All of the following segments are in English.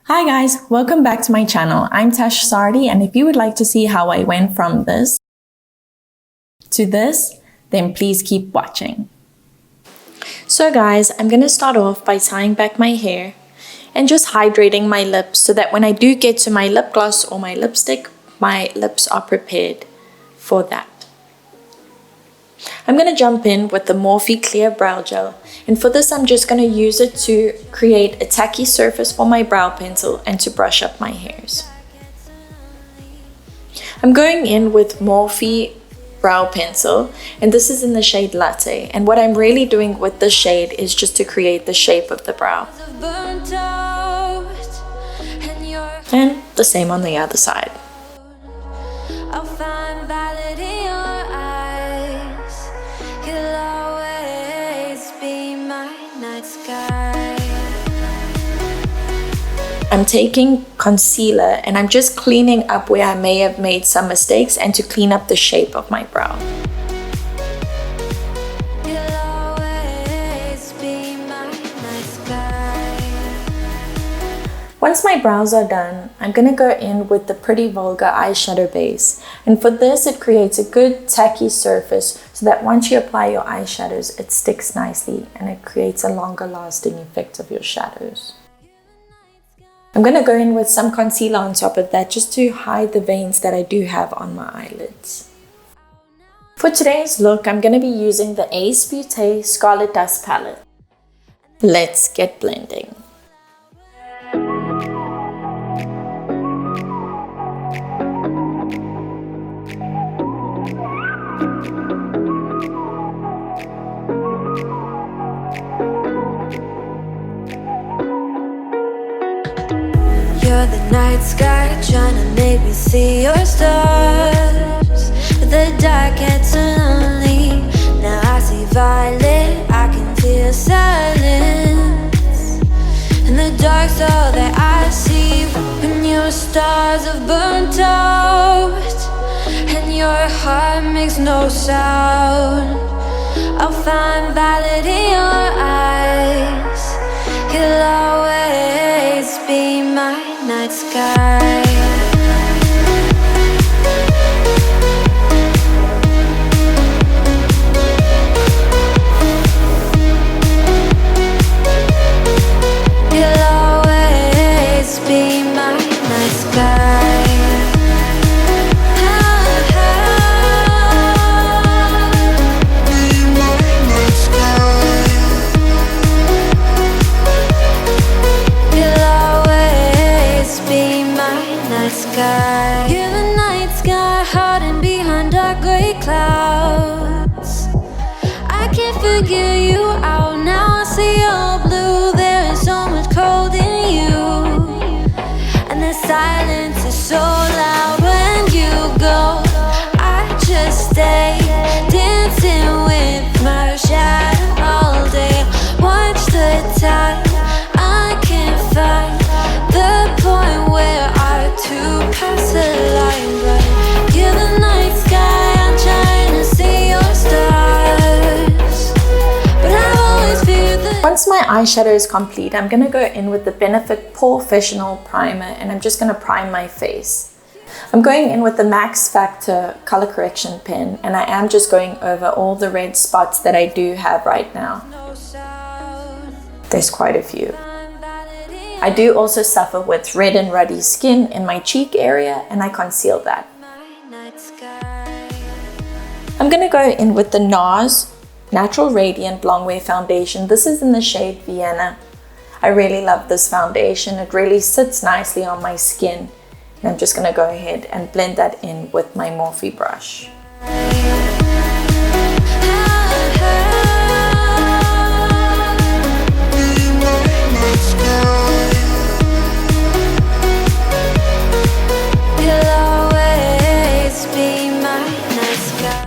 Hi guys, welcome back to my channel. I'm Tash Sardi, and if you would like to see how I went from this to this, then please keep watching. So guys, I'm going to start off by tying back my hair and just hydrating my lips so that when I do get to my lip gloss or my lipstick, my lips are prepared for that. I'm going to jump in with the Morphe Clear Brow Gel, and for this I'm just going to use it to create a tacky surface for my brow pencil and to brush up my hairs. I'm going in with Morphe Brow Pencil, and this is in the shade Latte, and what I'm really doing with this shade is just to create the shape of the brow. And the same on the other side. I'm taking concealer and I'm just cleaning up where I may have made some mistakes and to clean up the shape of my brow. Once my brows are done, I'm going to go in with the Pretty Vulgar eyeshadow base, and for this it creates a good tacky surface so that once you apply your eyeshadows it sticks nicely and it creates a longer lasting effect of your shadows. I'm going to go in with some concealer on top of that just to hide the veins that I do have on my eyelids. For today's look, I'm going to be using the Ace Beauté Scarlet Dusk palette. Let's get blending. You're the night sky trying to make me see your stars, but the dark gets so lonely. Now I see violet, I can feel silence, and the dark's all that I see. When your stars have burnt out and your heart makes no sound, I'll find violet in your eyes. You'll always be my night sky. You'll always be my night sky. You're the night sky hiding behind dark gray clouds. I can't figure you out now. I see all blue. There is so much cold in you, and the silence is so loud when you go. I just stay dancing with my shadow all day. Watch the tide. I can't find the point where to pass the line, but you're the night sky. I'm trying to see your stars, but I've always feared that. Once my eyeshadow is complete, I'm going to go in with the Benefit Porefessional primer, and I'm just going to prime my face. I'm going in with the Max Factor color correction pen, and I am just going over all the red spots that I do have right now. There's quite a few. I do also suffer with red and ruddy skin in my cheek area, and I conceal that. I'm going to go in with the NARS Natural Radiant Longwear foundation. This is in the shade Vienna. I really love this foundation. It really sits nicely on my skin, and I'm just going to go ahead and blend that in with my Morphe brush.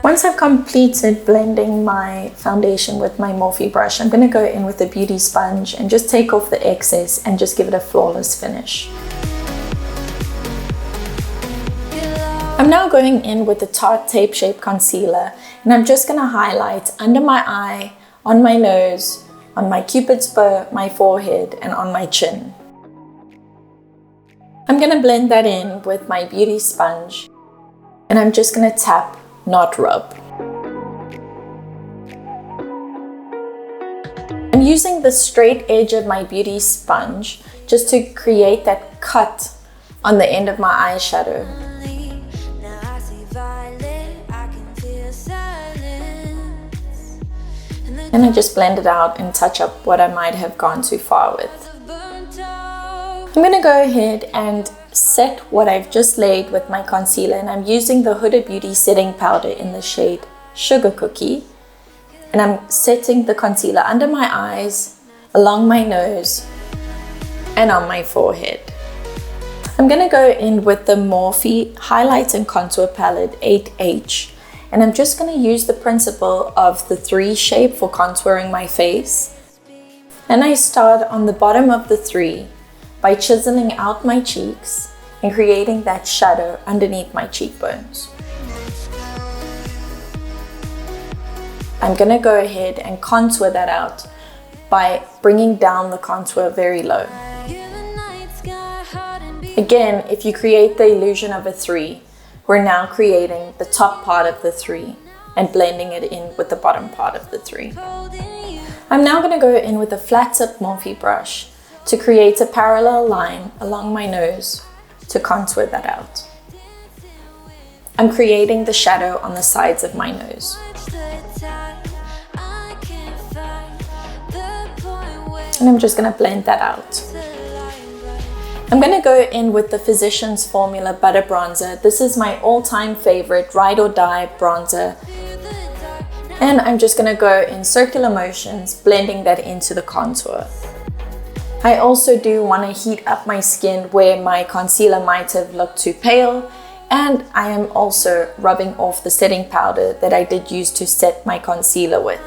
Once I've completed blending my foundation with my Morphe brush, I'm going to go in with a beauty sponge and just take off the excess and just give it a flawless finish. I'm now going in with the Tarte Tape Shape Concealer, and I'm just going to highlight under my eye, on my nose, on my cupid's bow, my forehead, and on my chin. I'm going to blend that in with my beauty sponge, and I'm just going to tap, not rub. I'm using the straight edge of my beauty sponge just to create that cut on the end of my eyeshadow. And I just blend it out and touch up what I might have gone too far with. I'm going to go ahead and set what I've just laid with my concealer, and I'm using the Huda Beauty setting powder in the shade Sugar Cookie. And I'm setting the concealer under my eyes, along my nose, and on my forehead. I'm going to go in with the Morphe Highlight and Contour Palette 8H. And I'm just going to use the principle of the 3 shape for contouring my face. And I start on the bottom of the 3 by chiseling out my cheeks and creating that shadow underneath my cheekbones. I'm going to go ahead and contour that out by bringing down the contour very low. Again, if you create the illusion of a 3, we're now creating the top part of the 3 and blending it in with the bottom part of the 3. I'm now going to go in with a flat tip Morphe brush to create a parallel line along my nose to contour that out. I'm creating the shadow on the sides of my nose. And I'm just going to blend that out. I'm going to go in with the Physicians Formula Butter Bronzer. This is my all-time favorite ride or die bronzer. And I'm just going to go in circular motions, blending that into the contour. I also do want to heat up my skin where my concealer might have looked too pale. And I am also rubbing off the setting powder that I did use to set my concealer with.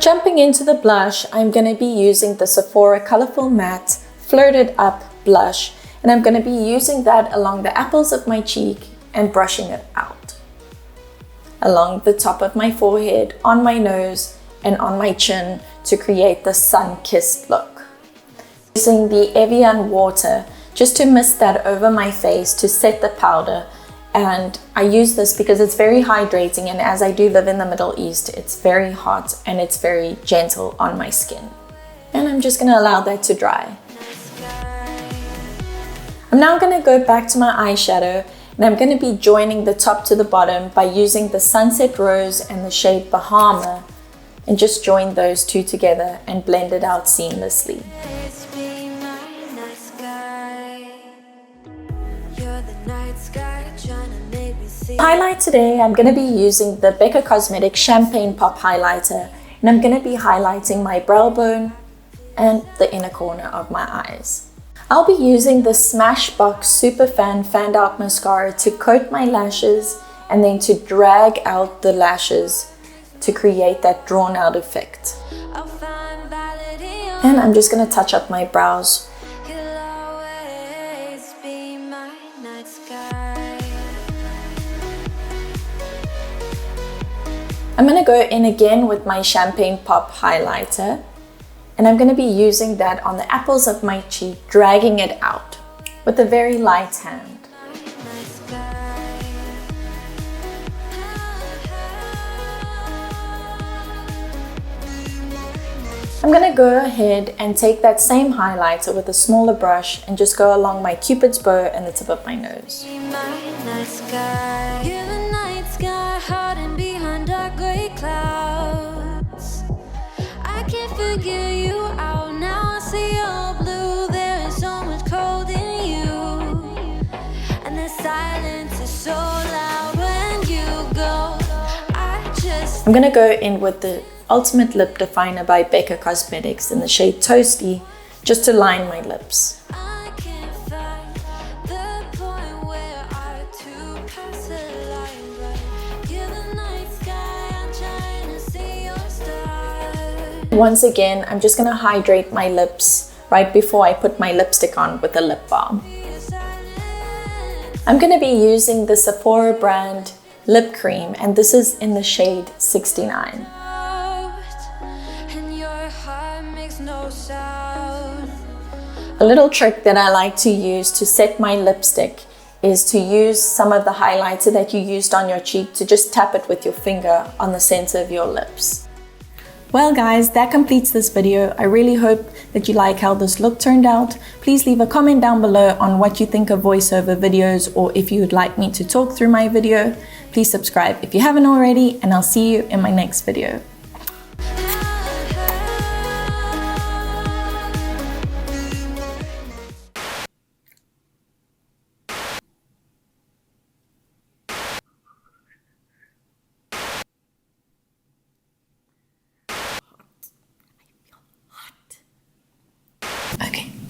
Jumping into the blush, I'm going to be using the Sephora Colorful Matte Flirted Up blush, and I'm going to be using that along the apples of my cheek and brushing it out. Along the top of my forehead, on my nose, and on my chin to create the sun-kissed look. Using the Evian water just to mist that over my face to set the powder. And I use this because it's very hydrating, and as I do live in the Middle East, it's very hot and it's very gentle on my skin. And I'm just going to allow that to dry. I'm now going to go back to my eyeshadow, and I'm going to be joining the top to the bottom by using the Sunset Rose and the shade Bahamas, and just join those two together and blend it out seamlessly. Highlight today, I'm going to be using the Becca Cosmetics Champagne Pop Highlighter, and I'm going to be highlighting my brow bone and the inner corner of my eyes. I'll be using the Smashbox Superfan Fanned Out Mascara to coat my lashes and then to drag out the lashes to create that drawn out effect. And I'm just going to touch up my brows. I'm going to go in again with my Champagne Pop highlighter, and I'm going to be using that on the apples of my cheek, dragging it out with a very light hand. I'm going to go ahead and take that same highlighter with a smaller brush and just go along my Cupid's bow and the tip of my nose. Clouds. I can't figure you out now. I see your blue. There is so much cold in you, and the silence is so loud when you go. I'm gonna go in with the Ultimate Lip Definer by Becca Cosmetics in the shade Toasty, just to line my lips. Once again, I'm just going to hydrate my lips right before I put my lipstick on with a lip balm. I'm going to be using the Sephora brand lip cream, and this is in the shade 69. A little trick that I like to use to set my lipstick is to use some of the highlighter that you used on your cheek to just tap it with your finger on the center of your lips. Well guys, that completes this video. I really hope that you like how this look turned out. Please leave a comment down below on what you think of voiceover videos, or if you would like me to talk through my video. Please subscribe if you haven't already, and I'll see you in my next video.